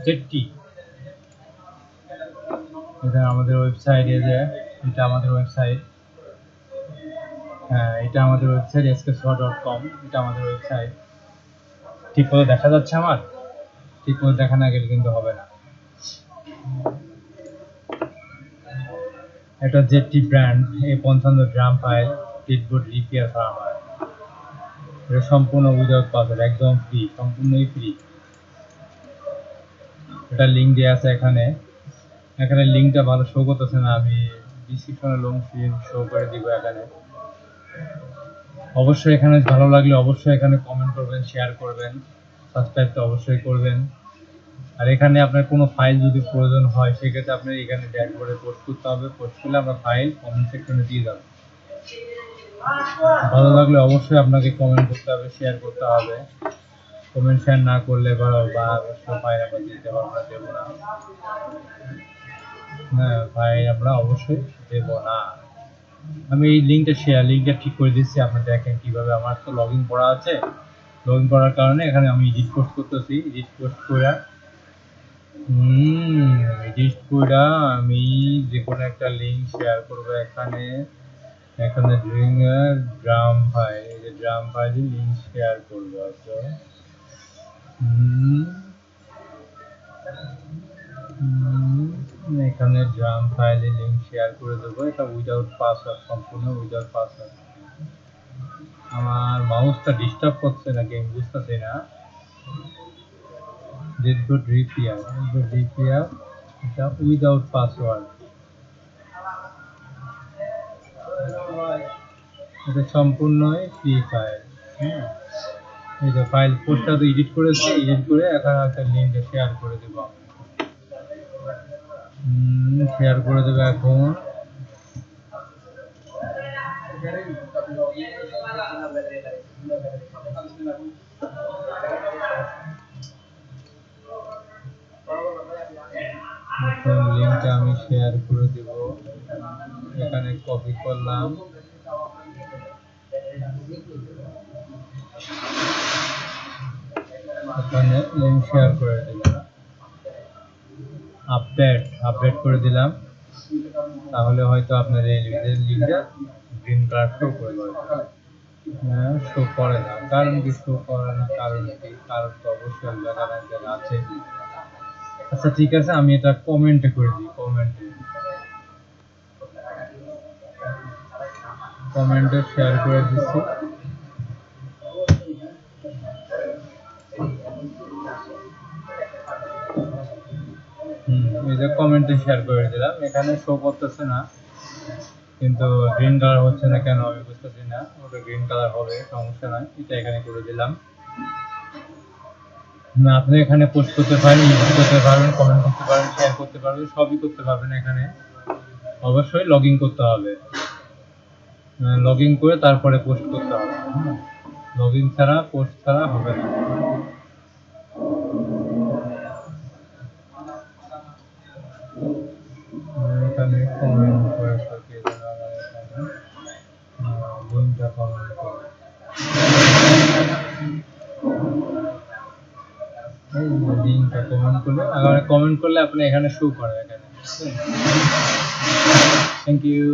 জেটটি, এটা আমাদের ওয়েবসাইট, এটা আমাদের ওয়েবসাইট। হ্যাঁ, এটা আমাদের ওয়েবসাইট sksoa.com, এটা আমাদের ওয়েবসাইট। ঠিক করে দেখা যাচ্ছে আমার? ঠিক করে দেখা না গেলে কিন্তু হবে না। এটা জেটটি ব্র্যান্ড A55 ড্রাম ফাইল ক্লিপবোর্ড রিপেয়ার ফার্মার। এটা সম্পূর্ণ উইদাউট পাসওয়ার্ড, একদম ফ্রি, সম্পূর্ণই ফ্রি। এটা লিঙ্ক দেওয়া আছে এখানে। এখানে লিঙ্কটা ভালো শো করতেছে না, আমি ডিসক্রিপশনে লিঙ্ক শো করে দিব এখানে। অবশ্যই এখানে ভালো লাগলে অবশ্যই এখানে কমেন্ট করবেন, শেয়ার করবেন, সাবস্ক্রাইব তো অবশ্যই করবেন। আর এখানে আপনার কোনো ফাইল যদি প্রয়োজন হয় সেক্ষেত্রে আপনার এখানে ড্যাশবোর্ডে পোস্ট করতে হবে। পোস্ট করলে আমরা ফাইল কমেন্ট সেকশনে দিয়ে দেবো। ভালো লাগলে অবশ্যই আপনাকে কমেন্ট করতে হবে, শেয়ার করতে হবে। কমেন্ট শেয়ার না করলে বা ফাইল আমরা দিতে পারবো না, দেবো না। হ্যাঁ, ফাইল আমরা অবশ্যই দেবো না। আমি এই লিঙ্কটা ঠিক করে দিচ্ছি। আপনি দেখেন কিভাবে। আমার তো লগ ইন করা আছে, লগ ইন করার কারণে এখানে আমি এডিট পোস্ট করতেছি। এডিট পোস্ট করে আমি যে কোনো একটা লিঙ্ক শেয়ার করবো এখানে। এখানে ড্রাম ফাইল, এই যে ড্রাম ফাইলে লিঙ্ক শেয়ার করবো। আচ্ছা, এখানে ড্রাম ফাইলে লিঙ্ক শেয়ার করে দেবো। এটা উইদাউট পাসওয়ার্ড, সম্পূর্ণ উইদাউট পাসওয়ার্ড। আমার মাউসটা ডিস্টার্ব করছে নাকি আমি বুঝতেছি না। রিপেয়ার, এটা উইদাউট পাসওয়ার্ড, এটা সম্পূর্ণই ফ্রি ফাইল। হ্যাঁ, এই যে ফাইল পোস্টটা তো এডিট করেছি, এডিট করে এখানে একটা লিঙ্কটা শেয়ার করে দেবো। শেয়ার করে দেবো এখন। লিঙ্কটা আমি শেয়ার করে দেব। এখানে কপি করলাম, এখানে লিঙ্ক শেয়ার করে দিলাম, আপডেট করে দিলাম। তাহলে হয়তো আপনার এই লিঙ্কটা গ্রিন কালার শো করবে। হ্যাঁ, শো করে না, কারণ কি শো করে না? কারণ কি? কারণ তো অবশ্যই জায়গা আছে। আচ্ছা ঠিক আছে, আমি এটা কমেন্টে করে দিই। কমেন্টে শেয়ার করে দিচ্ছি। এই যে কমেন্টে শেয়ার করে দিলাম। এখানে শো করতেছে না, কিন্তু গ্রিন কালার হচ্ছে না কেন আমি বুঝতেছি না। ওটা গ্রিন কালার হবে, সমস্যা নাই। এটা এখানে করে দিলাম। আপনি এখানে পোস্ট করতে পারেন, ইউজ করতে পারবেন, কমেন্ট করতে পারেন, শেয়ার করতে পারবেন, সবই করতে পারবেন। এখানে অবশ্যই লগ ইন করতে হবে। লগ ইন করে তারপরে পোস্ট করতে হবে। লগ ইন ছাড়া, পোস্ট ছাড়া হবে না। এখানে কমেন্ট করে লিঙ্কটা কমেন্ট করে লিঙ্কটা কমেন্ট করলে আপনি এখানে শো করে। এখানে থ্যাংক ইউ।